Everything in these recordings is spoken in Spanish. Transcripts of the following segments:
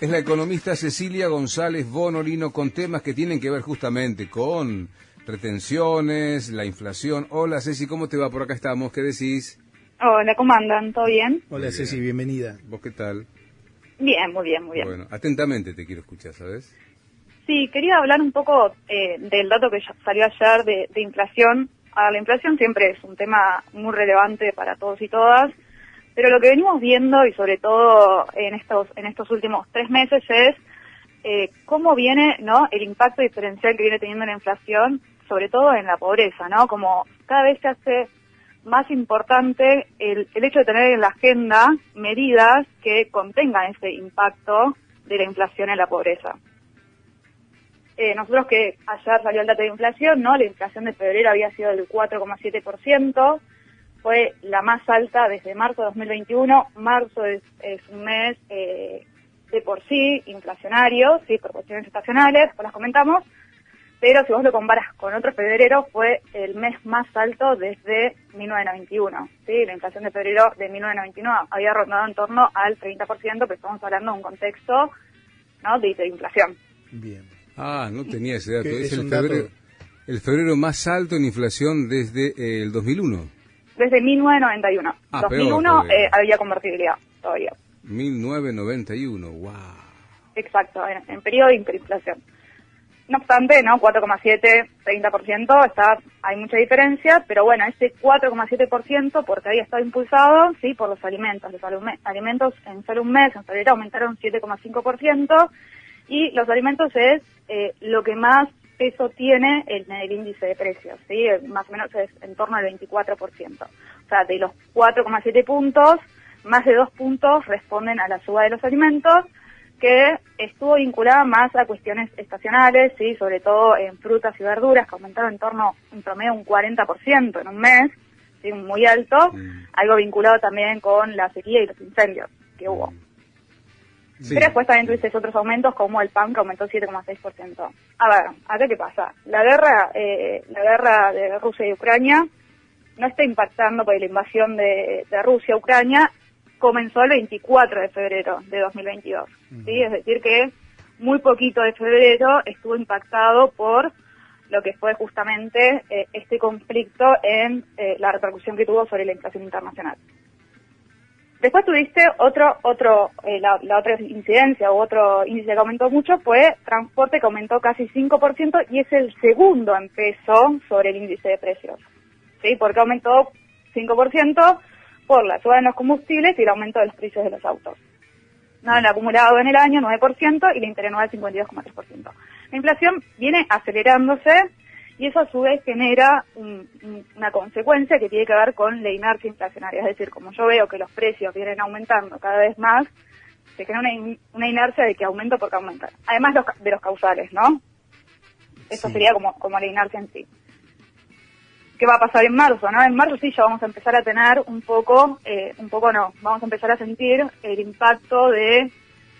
Es la economista Cecilia González Bonolino con temas que tienen que ver justamente con retenciones, la inflación. Hola Ceci, ¿cómo te va? Por acá estamos, ¿qué decís? Hola, ¿cómo andan? ¿Todo bien? Hola Ceci, bienvenida. ¿Vos qué tal? Bien, muy bien, muy bien. Bueno, atentamente te quiero escuchar, ¿sabes? Sí, quería hablar un poco del dato que salió ayer de inflación. La inflación siempre es un tema muy relevante para todos y todas, pero lo que venimos viendo, y sobre todo en estos últimos 3 meses, es cómo viene, ¿no?, el impacto diferencial que viene teniendo la inflación, sobre todo en la pobreza, ¿no? Como cada vez se hace más importante el hecho de tener en la agenda medidas que contengan ese impacto de la inflación en la pobreza. Nosotros que ayer salió el dato de inflación, ¿no? La inflación de febrero había sido del 4,7%, fue la más alta desde marzo de 2021. Marzo es un mes de por sí inflacionario, sí, por cuestiones estacionales, pues las comentamos, pero si vos lo comparas con otro febrero, fue el mes más alto desde 1991, ¿sí? La inflación de febrero de 1991 había rondado en torno al 30%, pero estamos hablando de un contexto, ¿no?, de hiperinflación. Bien. Ah, no tenía ese dato. ¿Qué Es es el un dato? febrero más alto en inflación desde el 2001. Desde 1991. Ah, 2001 peor, había convertibilidad todavía. 1991, wow. Exacto, en periodo de hiperinflación. No obstante, ¿no? 4,7, 30%, hay mucha diferencia, pero bueno, ese 4,7% porque había estado impulsado, sí, por los alimentos. Los alimentos en solo un mes, en febrero, aumentaron 7,5%, y los alimentos es lo que más peso tiene en el índice de precios, ¿sí? Más o menos es en torno al 24%. O sea, de los 4,7 puntos, más de 2 puntos responden a la suba de los alimentos, que estuvo vinculada más a cuestiones estacionales, sí, sobre todo en frutas y verduras, que aumentaron en promedio un 40% en un mes, sí, muy alto, algo vinculado también con la sequía y los incendios que hubo. Sí. Pero después también tuviste otros aumentos, como el pan, que aumentó 7,6%. A ver, acá qué pasa. La guerra de Rusia y Ucrania no está impactando, porque la invasión de Rusia a Ucrania comenzó el 24 de febrero de 2022. ¿Sí? Es decir que muy poquito de febrero estuvo impactado por lo que fue justamente este conflicto en la repercusión que tuvo sobre la inflación internacional. Después tuviste la otra incidencia, o otro índice que aumentó mucho, fue transporte, que aumentó casi 5%, y es el segundo en peso sobre el índice de precios. ¿Sí? Porque aumentó 5% por la suba en los combustibles y el aumento de los precios de los autos. No, el acumulado en el año 9% y la interanual 52,3%. La inflación viene acelerándose, y eso a su vez genera una consecuencia que tiene que ver con la inercia inflacionaria. Es decir, como yo veo que los precios vienen aumentando cada vez más, se genera una inercia de que aumenta porque aumentan. Además de los causales, ¿no? Eso Sí. sería como la inercia en sí. ¿Qué va a pasar en marzo, no? En marzo sí ya vamos a empezar a tener vamos a empezar a sentir el impacto de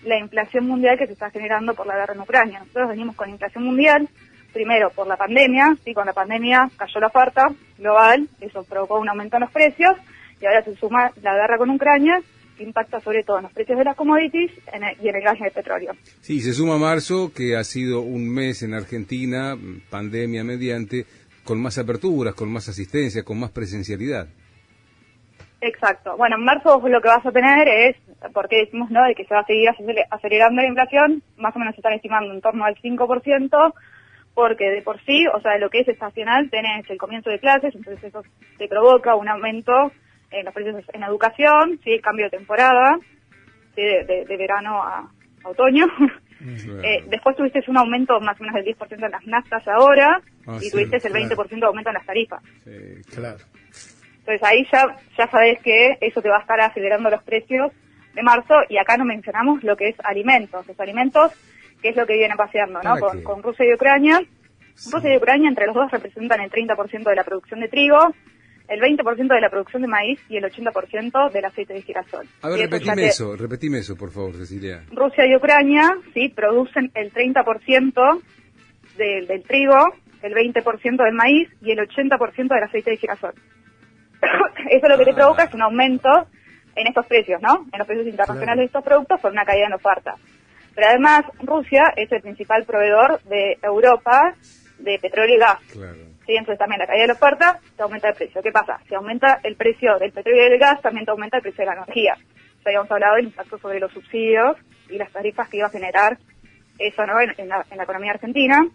la inflación mundial que se está generando por la guerra en Ucrania. Nosotros venimos con inflación mundial, primero por la pandemia, sí, con la pandemia cayó la oferta global, eso provocó un aumento en los precios, y ahora se suma la guerra con Ucrania, que impacta sobre todo en los precios de las commodities y en el gas y el petróleo. Sí, se suma marzo, que ha sido un mes en Argentina, pandemia mediante, con más aperturas, con más asistencia, con más presencialidad. Exacto. Bueno, en marzo vos lo que vas a tener es, porque decimos, ¿no?, de que se va a seguir acelerando la inflación, más o menos se están estimando en torno al 5%, porque de por sí, o sea, de lo que es estacional, tenés el comienzo de clases, entonces eso te provoca un aumento en los precios en educación, sí, el cambio de temporada, sí, de verano a otoño. Después tuviste un aumento más o menos del 10% en las naftas ahora, y sí, tuviste el 20% de aumento en las tarifas. Sí, Claro. Entonces ahí ya sabés que eso te va a estar acelerando los precios de marzo, y acá no mencionamos lo que es alimentos. Los alimentos, que es lo que viene paseando, ¿no? Con Rusia y Ucrania. Sí. Rusia y Ucrania entre los dos representan el 30% de la producción de trigo, el 20% de la producción de maíz y el 80% del aceite de girasol. A ver, repetime eso, por favor, Cecilia. Rusia y Ucrania, sí, producen el 30% del trigo, el 20% del maíz y el 80% del aceite de girasol. Eso lo que te provoca es un aumento en estos precios, ¿no? En los precios internacionales de estos productos por una caída en la oferta. Pero además, Rusia es el principal proveedor de Europa de petróleo y gas. Claro. Sí, entonces también la caída de la oferta te aumenta el precio. ¿Qué pasa? Si aumenta el precio del petróleo y del gas, también te aumenta el precio de la energía. Ya habíamos hablado del impacto sobre los subsidios y las tarifas que iba a generar eso, ¿no? en la economía argentina.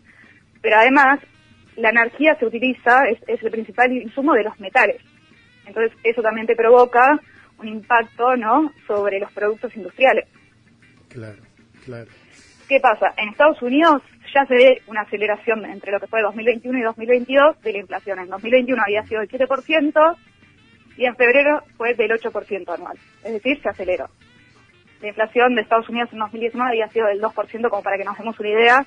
Pero además, la energía se utiliza, es el principal insumo de los metales. Entonces, eso también te provoca un impacto, ¿no?, sobre los productos industriales. Claro, claro. ¿Qué pasa? En Estados Unidos ya se ve una aceleración entre lo que fue 2021 y 2022 de la inflación. En 2021 había sido del 7% y en febrero fue del 8% anual. Es decir, se aceleró. La inflación de Estados Unidos en 2019 había sido del 2%, como para que nos demos una idea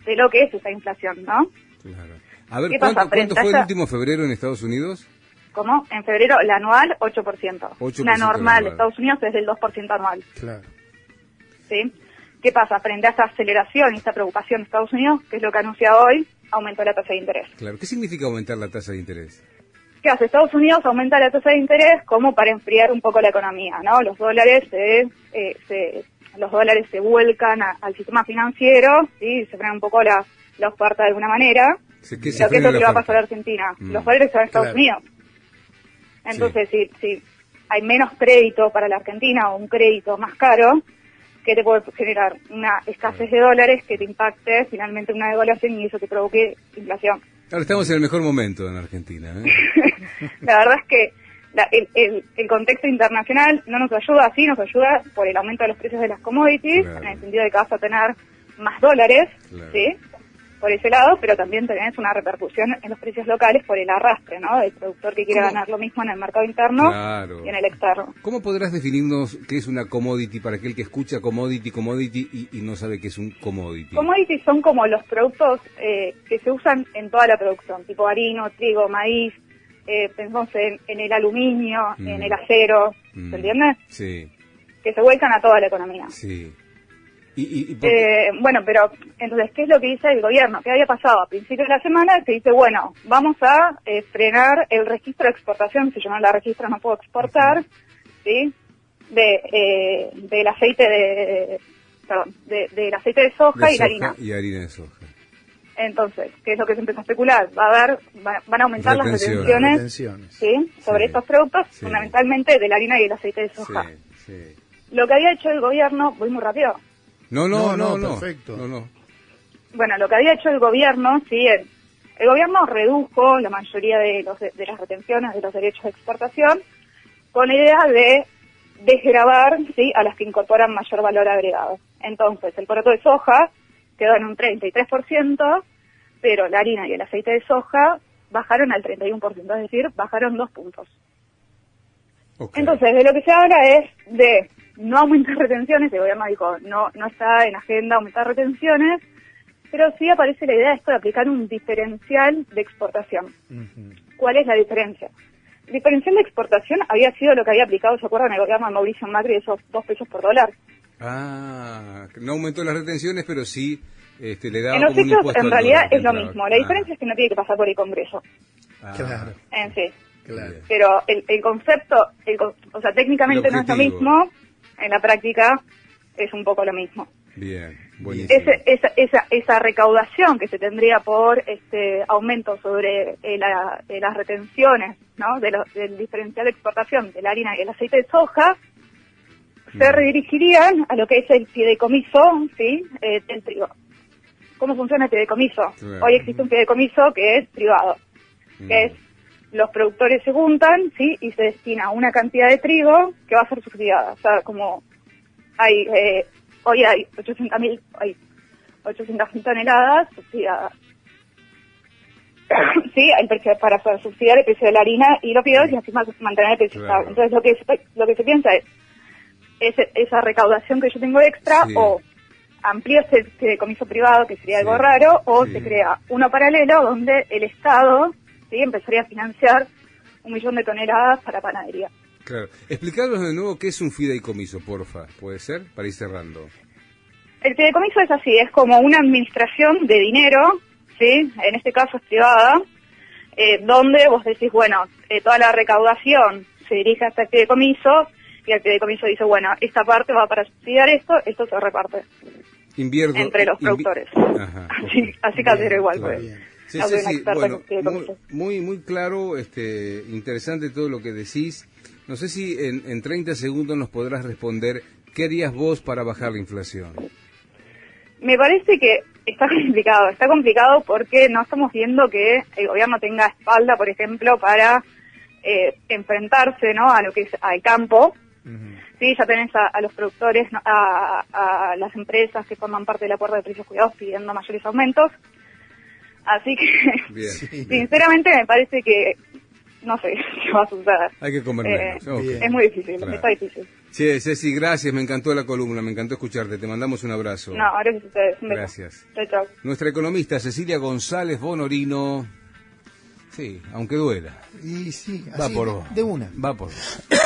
de lo que es esa inflación, ¿no? Claro. A ver, ¿Qué pasa? ¿cuánto fue el último febrero en Estados Unidos? ¿Cómo? En febrero, la anual, 8%. 8% la normal de anual. Estados Unidos es del 2% anual. Claro. ¿Sí? ¿Qué pasa? Frente a esta aceleración y esta preocupación de Estados Unidos, que es lo que anuncia hoy, aumentó la tasa de interés. Claro. ¿Qué significa aumentar la tasa de interés? ¿Qué hace? Estados Unidos aumenta la tasa de interés como para enfriar un poco la economía, ¿no? Los dólares se vuelcan al sistema financiero, ¿sí? Se frena un poco la oferta de alguna manera. ¿Qué Lo que es lo que le va a pasar a Argentina. Los dólares se van a Estados Unidos. Entonces, si hay menos crédito para la Argentina o un crédito más caro, ¿qué te puede generar? Una escasez de dólares que te impacte finalmente una devaluación y eso te provoque inflación. Ahora estamos en el mejor momento en Argentina, ¿eh? La verdad es que el contexto internacional no nos ayuda, sí nos ayuda por el aumento de los precios de las commodities, Claro. en el sentido de que vas a tener más dólares, Claro. ¿sí? Por ese lado, pero también tenés una repercusión en los precios locales por el arrastre, ¿no? Del productor que quiere ¿Cómo? ganar lo mismo en el mercado interno Claro. y en el externo. ¿Cómo podrás definirnos qué es una commodity para aquel que escucha commodity y no sabe qué es un commodity? Commodities son como los productos que se usan en toda la producción, tipo harina, trigo, maíz, pensamos en el aluminio, en el acero, ¿se entiende? Sí, Que se vuelcan a toda la economía. sí. Bueno, pero entonces, ¿qué es lo que dice el gobierno? ¿Qué había pasado? A principios de la semana se dice, bueno, vamos a frenar el registro de exportación, si yo no la registro no puedo exportar, ¿sí? Del aceite del aceite de soja y la harina. Y harina de soja. Entonces, ¿qué es lo que se empezó a especular? Van a aumentar las retenciones, ¿sí? Sobre estos productos, fundamentalmente de la harina y el aceite de soja. Sí. Lo que había hecho el gobierno, voy muy rápido. No. Perfecto. No. Bueno, lo que había hecho el gobierno, sí, el gobierno redujo la mayoría de las retenciones de los derechos de exportación con la idea de desgravar, sí, a las que incorporan mayor valor agregado. Entonces, el poroto de soja quedó en un 33%, pero la harina y el aceite de soja bajaron al 31%, es decir, bajaron 2 puntos. Okay. Entonces, de lo que se habla es de no aumentar retenciones, el gobierno dijo, no está en agenda aumentar retenciones, pero sí aparece la idea de esto de aplicar un diferencial de exportación. ¿Cuál es la diferencia? El diferencial de exportación había sido lo que había aplicado, ¿se acuerdan? El gobierno de Mauricio Macri, esos 2 pesos por dólar. No aumentó las retenciones, pero sí le daba en los como un hechos, impuesto en al realidad, dólar que es lo entraba. mismo. La diferencia es que no tiene que pasar por el Congreso. Claro. En sí. Claro. Pero el concepto, o sea, técnicamente no es lo mismo, en la práctica es un poco lo mismo. Bien, buenísimo. Esa recaudación que se tendría por aumento sobre las retenciones, ¿no? Del diferencial de exportación de la harina y el aceite de soja, se redirigirían a lo que es el fideicomiso, ¿sí? Del trigo. ¿Cómo funciona el fideicomiso? Claro. Hoy existe un fideicomiso que es privado, que es los productores se juntan, ¿sí? Y se destina una cantidad de trigo que va a ser subsidiada. O sea, como hay hoy hay 800.000 toneladas subsidiadas. Sí, el precio para subsidiar el precio de la harina y los fideos y así mantener el precio estable. Entonces lo que se piensa es esa recaudación que yo tengo extra, o amplío ese fideicomiso privado, que sería algo raro, o se crea uno paralelo donde el Estado, ¿sí?, empezaría a financiar 1 millón de toneladas para panadería. Claro. Explicarnos de nuevo qué es un fideicomiso, porfa. ¿Puede ser? Para ir cerrando. El fideicomiso es así, es como una administración de dinero, ¿sí? En este caso es privada, donde vos decís, bueno, toda la recaudación se dirige a este fideicomiso y el fideicomiso dice, bueno, esta parte va para subsidiar esto se reparte Invierto, entre los productores. Ajá, Así casero igual, claro. pues. Sí, No soy una sí, experta bueno, en fideicomisos. muy claro, interesante todo lo que decís. No sé si en 30 segundos nos podrás responder, ¿qué harías vos para bajar la inflación? Me parece que está complicado porque no estamos viendo que el gobierno tenga espalda, por ejemplo, para enfrentarse, ¿no?, a lo que es al campo. Sí, ya tenés a los productores, ¿no?, a las empresas que forman parte del acuerdo de precios cuidados pidiendo mayores aumentos. Así que, Bien. sinceramente, me parece que no sé qué va a suceder. Hay que comer menos. Okay. Es muy difícil, Claro. está difícil. Che, Ceci, gracias, me encantó la columna, me encantó escucharte, te mandamos un abrazo. No, gracias a ustedes. Un beso. Gracias. Chao, chao. Nuestra economista Cecilia González Bonorino, sí, aunque duela, Y sí, va así, por vos. de una. Va por vos.